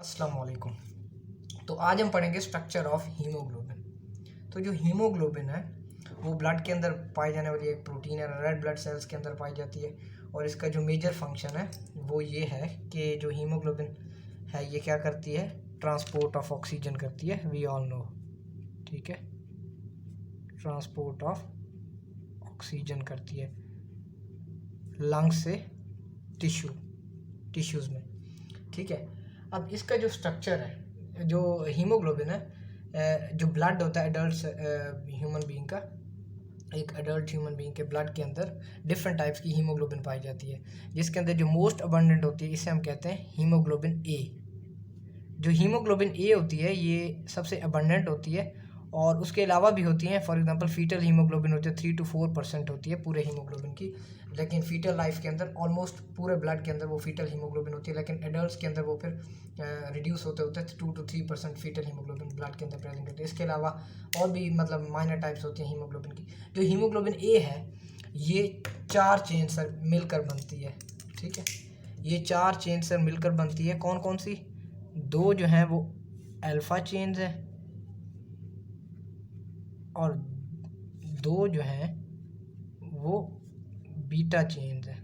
अस्सलाम वालेकुम। तो आज हम पढ़ेंगे स्ट्रक्चर ऑफ हीमोग्लोबिन। तो जो हीमोग्लोबिन है वो ब्लड के अंदर पाई जाने वाली एक प्रोटीन है, रेड ब्लड सेल्स के अंदर पाई जाती है। और इसका जो मेजर फंक्शन है वो ये है कि जो हीमोग्लोबिन है ये क्या करती है, ट्रांसपोर्ट ऑफ ऑक्सीजन करती है, वी ऑल नो। ठीक है, ट्रांसपोर्ट ऑफ ऑक्सीजन करती है लंग्स से टिश्यूज़ में। ठीक है, अब इसका जो स्ट्रक्चर है, जो हीमोग्लोबिन है, जो ब्लड होता है एडल्ट ह्यूमन बीइंग का, एक एडल्ट ह्यूमन बीइंग के ब्लड के अंदर डिफरेंट टाइप्स की हीमोग्लोबिन पाई जाती है, जिसके अंदर जो मोस्ट अबंडेंट होती है इसे हम कहते हैं हीमोग्लोबिन ए। जो हीमोग्लोबिन ए होती है ये सबसे अबंडेंट होती है, और उसके अलावा भी होती हैं। फॉर एग्जांपल फीटल हीमोग्लोबिन होती है 3 to 4% होती है पूरे हीमोग्लोबिन की, लेकिन फीटल लाइफ के अंदर ऑलमोस्ट पूरे ब्लड के अंदर वो फीटल हीमोग्लोबिन होती है, लेकिन एडल्ट्स के अंदर वो फिर रिड्यूस होते होते 2 to 3% फीटल हीमोग्लोबिन ब्लड के अंदर प्रेजेंट होती है। इसके अलावा और भी मतलब माइनर टाइप्स होती हैं हीमोग्लोबिन की। जो हीमोग्लोबिन ए है ये 4 चेन से मिलकर बनती है। ठीक है, ये 4 चेन से मिलकर बनती है। कौन कौन सी? 2 जो हैं वो अल्फ़ा चेन्स हैं, और 2 जो हैं वो बीटा चेन्स हैं।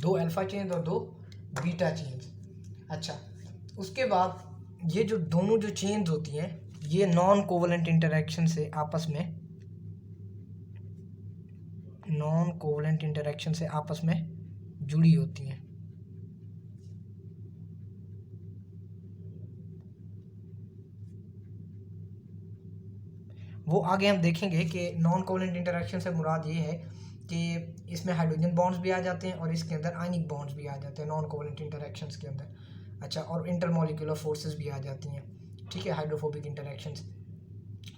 2 अल्फ़ा चेन्स और 2 बीटा चेन्स। अच्छा, उसके बाद ये जो दोनों जो चेन्स होती हैं ये नॉन कोवलेंट इंटरेक्शन से आपस में जुड़ी होती हैं। वो आगे हम देखेंगे कि नॉन कोवलेंट इंटरेक्शन से मुराद ये है कि इसमें हाइड्रोजन बॉन्ड्स भी आ जाते हैं और इसके अंदर आयनिक बॉन्ड्स भी आ जाते हैं नॉन कोवलेंट इंटरेक्शंस के अंदर। अच्छा, और इंटरमॉलिक्यूलर फोर्सेस भी आ जाती हैं। ठीक है, हाइड्रोफोबिक इंटरेक्शंस।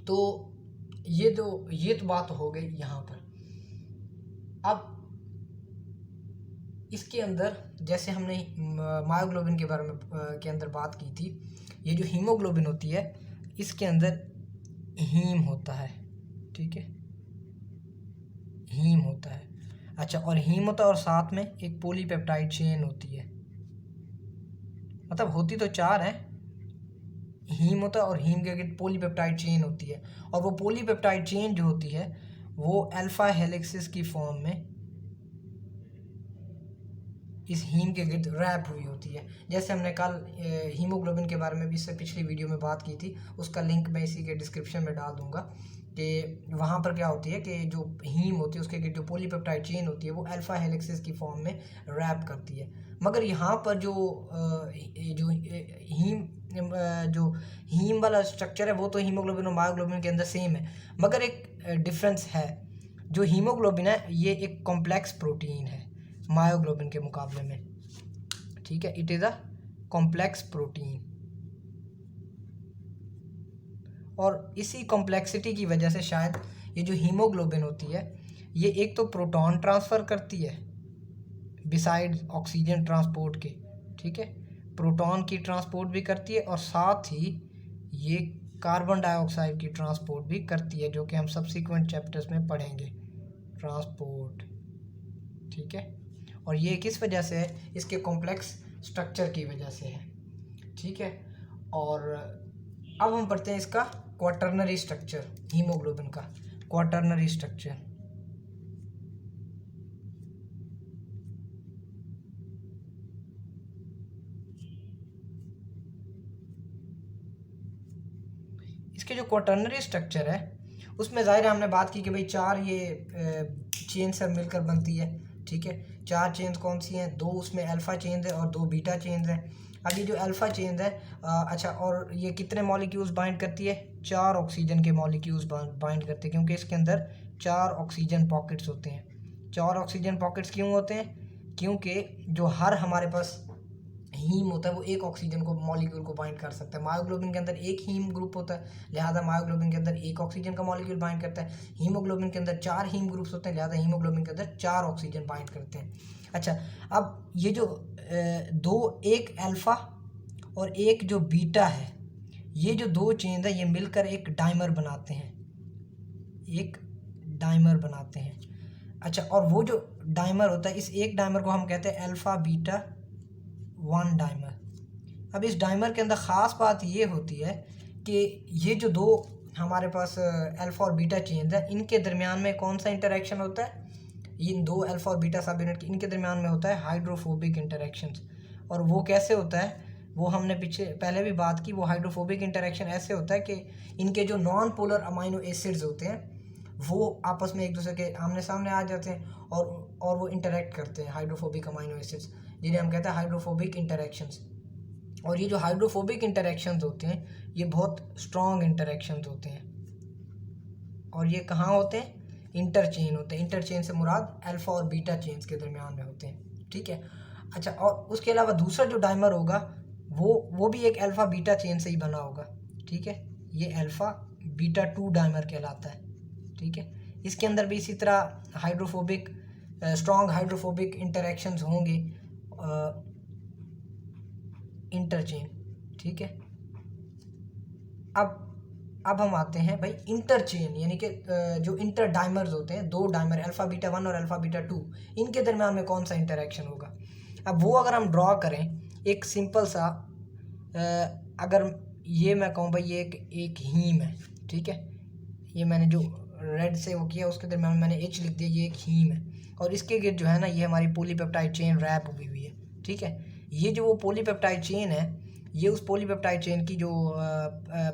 तो ये तो बात हो गई यहाँ पर। अब इसके अंदर जैसे हमने मायोग्लोबिन के बारे में के अंदर बात की थी, ये जो हीमोग्लोबिन होती है इसके अंदर हीम होता है। ठीक है, हीम होता है। अच्छा, और हीम होता है और साथ में एक पॉलीपेप्टाइड चेन होती है। मतलब होती तो 4 है, हीम होता है और हीम के आगे पॉलीपेप्टाइड चेन होती है, और वो पॉलीपेप्टाइड चेन जो होती है वो अल्फा हेलिक्सिस की फॉर्म में इस हीम के गिर्द रैप हुई होती है। जैसे हमने कल हीमोग्लोबिन के बारे में भी इससे पिछली वीडियो में बात की थी, उसका लिंक मैं इसी के डिस्क्रिप्शन में डाल दूंगा कि वहाँ पर क्या होती है कि जो हीम होती है उसके गिर्द जो पॉलीपेप्टाइड चेन होती है वो अल्फा हेलिक्सिस की फॉर्म में रैप करती है। मगर यहाँ पर जो हीम वाला स्ट्रक्चर है वो तो हीमोग्लोबिन और मायोग्लोबिन के अंदर सेम है, मगर एक डिफरेंस है। जो हीमोग्लोबिन है ये एक कॉम्प्लेक्स प्रोटीन है मायोग्लोबिन के मुकाबले में। ठीक है, it is a complex protein, और इसी कॉम्प्लेक्सिटी की वजह से शायद ये जो हीमोग्लोबिन होती है ये एक तो प्रोटॉन ट्रांसफ़र करती है बिसाइड ऑक्सीजन ट्रांसपोर्ट के। ठीक है, प्रोटॉन की ट्रांसपोर्ट भी करती है और साथ ही ये कार्बन डाइऑक्साइड की ट्रांसपोर्ट भी करती है, जो कि हम सब्सिक्वेंट चैप्टर्स में पढ़ेंगे, ट्रांसपोर्ट। ठीक है, और ये किस वजह से है? इसके कॉम्प्लेक्स स्ट्रक्चर की वजह से है। ठीक है, और अब हम पढ़ते हैं इसका क्वाटर्नरी स्ट्रक्चर, हीमोग्लोबिन का क्वाटर्नरी स्ट्रक्चर। इसके जो क्वाटर्नरी स्ट्रक्चर है उसमें ज़ाहिर है हमने बात की कि भाई 4 ये चेन से मिलकर बनती है। ठीक है, 4 चेन्स कौन सी हैं? 2 उसमें अल्फ़ा चेन्स है और 2 बीटा चेन्स हैं। अब ये जो अल्फ़ा चेन्स है, अच्छा, और ये कितने मॉलिक्यूल्स बाइंड करती है? 4 ऑक्सीजन के मॉलिक्यूल्स बाइंड करते हैं, क्योंकि इसके अंदर 4 ऑक्सीजन पॉकेट्स होते हैं। 4 ऑक्सीजन पॉकेट्स क्यों होते हैं? क्योंकि जो हर हमारे पास हीम होता है वो एक ऑक्सीजन को मॉलिक्यूल को बाइंड कर सकता है। मायोग्लोबिन के अंदर एक हीम ग्रुप होता है, लिहाजा मायोग्लोबिन के अंदर एक ऑक्सीजन का मॉलिक्यूल बाइंड करता है। हीमोग्लोबिन के अंदर 4 हीम ग्रुप्स होते हैं, लिहाजा हीमोग्लोबिन के अंदर 4 ऑक्सीजन बाइंड करते हैं। अच्छा, अब ये जो एक अल्फ़ा और एक जो बीटा है, ये जो 2 चेन है ये मिलकर एक डाइमर बनाते हैं। अच्छा, और वो जो डाइमर होता है, इस एक डाइमर को हम कहते हैं अल्फ़ा बीटा 1 डाइमर। अब इस डाइमर के अंदर ख़ास बात ये होती है कि ये जो दो हमारे पास अल्फ़ा और बीटा चेन्स हैं, इनके दरमियान में कौन सा इंटरेक्शन होता है, इन दो अल्फ़ा और बीटा सब यूनिट इनके दरमियान में होता है हाइड्रोफोबिक इंटरेक्शंस। और वो कैसे होता है, वो हमने पहले भी बात की। वो हाइड्रोफोबिक इंटरेक्शन ऐसे होता है कि इनके जो नॉन पोलर अमाइनो एसिड्स होते हैं वो आपस में एक दूसरे के आमने सामने आ जाते हैं और वो इंटरेक्ट करते हैं, हाइड्रोफोबिक अमाइनो एसिड्स, जिन्हें हम कहते हैं हाइड्रोफोबिक इंटरेक्शंस। और ये जो हाइड्रोफोबिक इंटरेक्शंस होते हैं ये बहुत स्ट्रॉन्ग इंटरेक्शंस होते हैं, और ये कहाँ होते हैं, इंटरचेन होते हैं। इंटरचेन से मुराद अल्फ़ा और बीटा चेन्स के दरमियान में होते हैं, ठीक है। अच्छा, और उसके अलावा दूसरा जो डाइमर होगा वो भी एक अल्फ़ा बीटा चेन से ही बना होगा, ठीक है। ये अल्फ़ा बीटा 2 डाइमर कहलाता है, ठीक है। इसके अंदर भी इसी तरह हाइड्रोफोबिक स्ट्रॉन्ग हाइड्रोफोबिक इंटरेक्शंस होंगे, इंटरचेन, ठीक है। अब हम आते हैं भाई इंटरचेन, यानी कि जो इंटर डाइमर्स होते हैं, दो डाइमर अल्फ़ा बीटा 1 और अल्फ़ा बीटा 2, इनके दरमियान में कौन सा इंटरेक्शन होगा। अब वो अगर हम ड्रॉ करें एक सिंपल सा, अगर ये मैं कहूँ भाई ये एक हीम है, ठीक है। ये मैंने जो रेड से वो किया उसके दरमियान मैंने H लिख दिया, ये एक हीम है। और इसके गिर्द जो है ना ये हमारी पॉलीपेप्टाइड चेन रैप हुई हुई है, ठीक है। ये जो वो पॉलीपेप्टाइड चेन है, ये उस पॉलीपेप्टाइड चेन की जो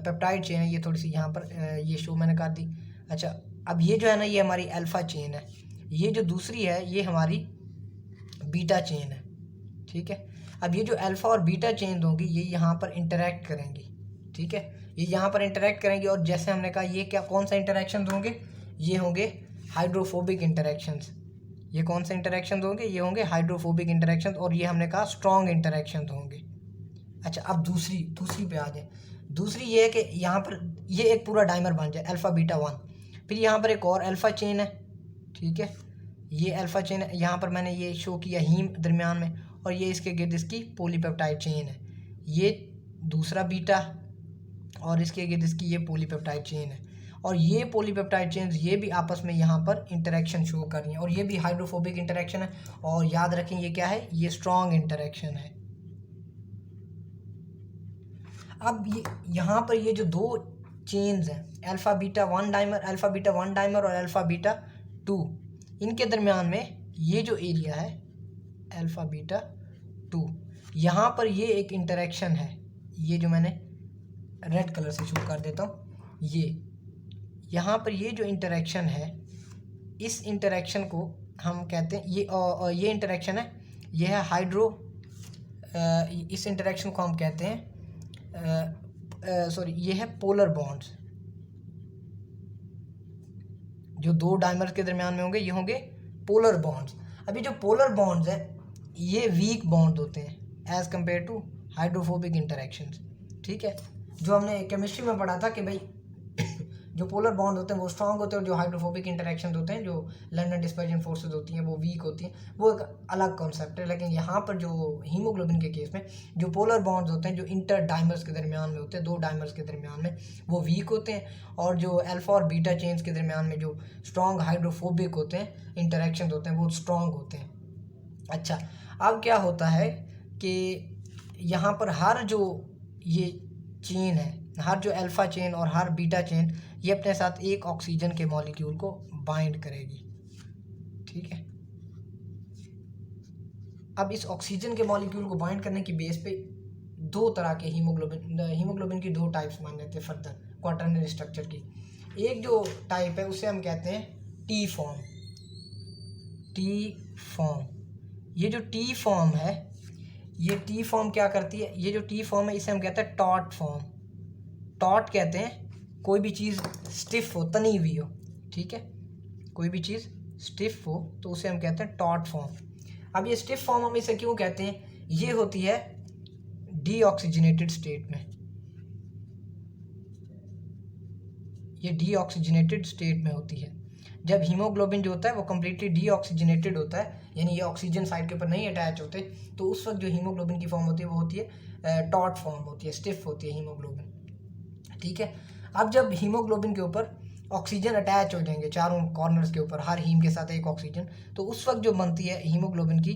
पेप्टाइड चेन है, ये थोड़ी सी यहाँ पर ये शो मैंने कर दी। अच्छा, अब ये जो है ना ये हमारी अल्फ़ा चेन है, ये जो दूसरी है ये हमारी बीटा चेन है, ठीक है। अब ये जो अल्फ़ा और बीटा चेन होंगी ये यहाँ पर इंटरेक्ट करेंगी, ठीक है। ये यहाँ पर इंटरेक्ट करेंगे और जैसे हमने कहा ये क्या कौन सा इंटरेक्शन होंगे, ये होंगे हाइड्रोफोबिक इंटरेक्शंस। ये कौन से इंटरेक्शन होंगे, ये होंगे हाइड्रोफोबिक इंटरेक्शन, और ये हमने कहा स्ट्रॉन्ग इंटरेक्शन होंगे। अच्छा, अब दूसरी पे आ जाए। दूसरी ये है कि यहाँ पर ये एक पूरा डाइमर बन जाए अल्फ़ा बीटा 1, फिर यहाँ पर एक और अल्फ़ा चेन है, ठीक है। ये अल्फ़ा चेन है, यहाँ पर मैंने ये शो किया हीम दरमियान में, और ये इसके गिर्द इसकी पॉलीपेप्टाइड चेन है, ये दूसरा बीटा, और इसके गिर्द इसकी ये पॉलीपेप्टाइड चेन है। और ये पॉलीपेप्टाइड चेन्स ये भी आपस में यहाँ पर इंटरेक्शन शो कर रही हैं, और ये भी हाइड्रोफोबिक इंटरेक्शन है। और याद रखें ये क्या है, ये स्ट्रॉन्ग इंटरेक्शन है। अब ये यहाँ पर ये जो दो चेन्स हैं अल्फ़ा बीटा 1 डाइमर और अल्फ़ा बीटा 2, इनके दरमियान में ये जो एरिया है अल्फ़ा बीटा 2, यहाँ पर ये एक इंटरेक्शन है। ये जो मैंने रेड कलर से शो कर देता हूँ, ये यहाँ पर ये जो इंटरेक्शन है, इस इंटरेक्शन को हम कहते हैं ये इंटरेक्शन है, ये है इस इंटरेक्शन को हम कहते हैं ये है पोलर बॉन्ड्स। जो दो डाइमर्स के दरमियान में होंगे ये होंगे पोलर बॉन्ड्स। अभी जो पोलर बॉन्ड्स हैं ये वीक बॉन्ड होते हैं as compared to hydrophobic interactions, ठीक है। जो हमने केमिस्ट्री में पढ़ा था कि भाई जो पोलर बॉन्ड होते हैं वो स्ट्रांग होते हैं, और जो हाइड्रोफोबिक इंटरेक्शन होते हैं, जो लंडन डिस्पर्जन फोर्सेस होती हैं वो वीक होती हैं, वो एक अलग कॉन्सेप्ट है। लेकिन यहाँ पर जो हीमोग्लोबिन के केस में जो पोलर बॉन्ड्स होते हैं, जो इंटर डाइमर्स के दरमियान में होते हैं, दो डाइमर्स के दरमियान में, वो वीक होते हैं। और जो अल्फ़ा और बीटा चेन्स के दरमियान में जो स्ट्रॉन्ग हाइड्रोफोबिक होते हैं इंटरेक्शन होते हैं, वो स्ट्रॉन्ग होते हैं। अच्छा, अब क्या होता है कि यहाँ पर हर जो ये चेन है, हर जो अल्फ़ा चेन और हर बीटा चेन, ये अपने साथ एक ऑक्सीजन के मॉलिक्यूल को बाइंड करेगी, ठीक है। अब इस ऑक्सीजन के मॉलिक्यूल को बाइंड करने की बेस पे दो तरह के हीमोग्लोबिन की दो टाइप्स मान लेते हैं फर्दर क्वाटर्नरी स्ट्रक्चर की। एक जो टाइप है उसे हम कहते हैं टी फॉर्म। ये जो टी फॉर्म है, ये टी फॉर्म क्या करती है, ये जो टी फॉर्म है इसे हम कहते हैं टॉट फॉर्म। टॉट कहते हैं कोई भी चीज़ स्टिफ हो, तनी हुई हो, ठीक है। कोई भी चीज़ स्टिफ हो तो उसे हम कहते हैं टॉट फॉर्म। अब ये स्टिफ फॉर्म हम इसे क्यों कहते हैं, ये होती है डीऑक्सीजनेटेड स्टेट में। ये डीऑक्सीजनेटेड स्टेट में होती है। जब हीमोग्लोबिन जो होता है वो कम्प्लीटली डीऑक्सीजनेटेड होता है, यानी ये ऑक्सीजन साइड के ऊपर नहीं अटैच होते, तो उस वक्त जो हीमोग्लोबिन की फॉर्म होती है वो होती है टॉट फॉर्म होती है, स्टिफ होती है हीमोग्लोबिन, ठीक है। अब जब हीमोग्लोबिन के ऊपर ऑक्सीजन अटैच हो जाएंगे चारों कॉर्नर्स के ऊपर, हर हीम के साथ एक ऑक्सीजन, तो उस वक्त जो बनती है हीमोग्लोबिन की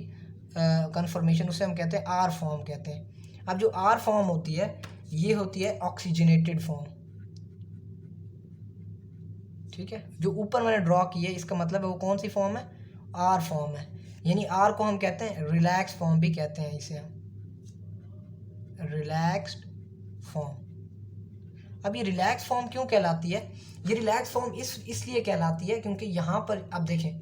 कन्फर्मेशन, उसे हम कहते हैं आर फॉर्म कहते हैं। अब जो आर फॉर्म होती है ये होती है ऑक्सीजनेटेड फॉर्म, ठीक है। जो ऊपर मैंने ड्रॉ की है इसका मतलब है वो कौन सी फॉर्म है, आर फॉर्म है। यानी आर को हम कहते हैं रिलैक्स फॉर्म भी कहते हैं, इसे हम रिलैक्स्ड फॉर्म। अब ये रिलैक्स फॉर्म क्यों कहलाती है, ये रिलैक्स फॉर्म इसलिए कहलाती है क्योंकि यहाँ पर अब देखें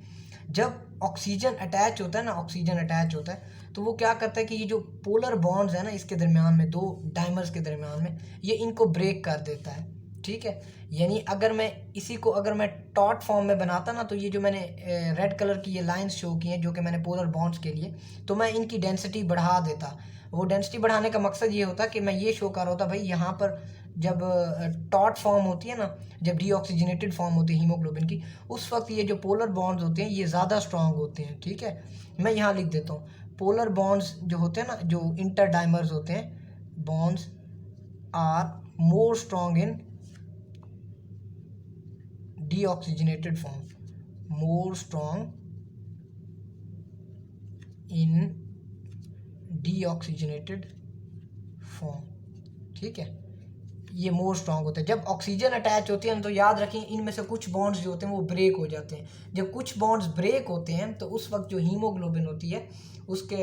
जब ऑक्सीजन अटैच होता है ना, ऑक्सीजन अटैच होता है तो वो क्या करता है कि ये जो पोलर बॉन्ड्स है ना इसके दरमियान में, दो डाइमर्स के दरमियान में, ये इनको ब्रेक कर देता है, ठीक है। यानी अगर मैं इसी को अगर मैं टॉट फॉर्म में बनाता ना, तो ये जो मैंने रेड कलर की ये लाइंस शो की हैं जो कि मैंने पोलर बॉन्ड्स के लिए, तो मैं इनकी डेंसिटी बढ़ा देता। वो डेंसिटी बढ़ाने का मकसद ये होता कि मैं ये शो कर रहा होता भाई यहाँ पर जब टॉट फॉर्म होती है ना, जब डीऑक्सीजनेटेड फॉर्म होती है हीमोग्लोबिन की, उस वक्त ये जो पोलर बॉन्ड्स होते हैं ये ज़्यादा स्ट्रांग होते हैं, ठीक है। मैं यहाँ लिख देता हूँ, पोलर बॉन्ड्स जो होते हैं ना, जो इंटरडाइमर्स होते हैं, bonds are more strong in deoxygenated form, more strong in deoxygenated form, ठीक है। ये मोर स्ट्रांग होता है। जब ऑक्सीजन अटैच होती है ना, तो याद रखें इनमें से कुछ बॉन्ड्स जो होते हैं वो ब्रेक हो जाते हैं। जब कुछ बॉन्ड्स ब्रेक होते हैं तो उस वक्त जो हीमोग्लोबिन होती है उसके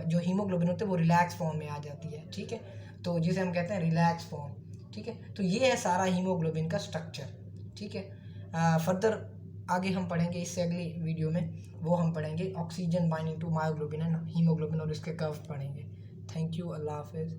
जो हीमोग्लोबिन होते हैं वो रिलैक्स फॉर्म में आ जाती है, ठीक है। तो जिसे हम कहते हैं रिलैक्स फॉर्म, ठीक है। तो ये है सारा हीमोग्लोबिन का स्ट्रक्चर, ठीक है। फर्दर आगे हम पढ़ेंगे, इससे अगली वीडियो में वो हम पढ़ेंगे ऑक्सीजन बाइंडिंग टू मायोग्लोबिन है ना, हीमोग्लोबिन, और इसके कर्व पढ़ेंगे। थैंक यू, अल्लाह हाफिज़।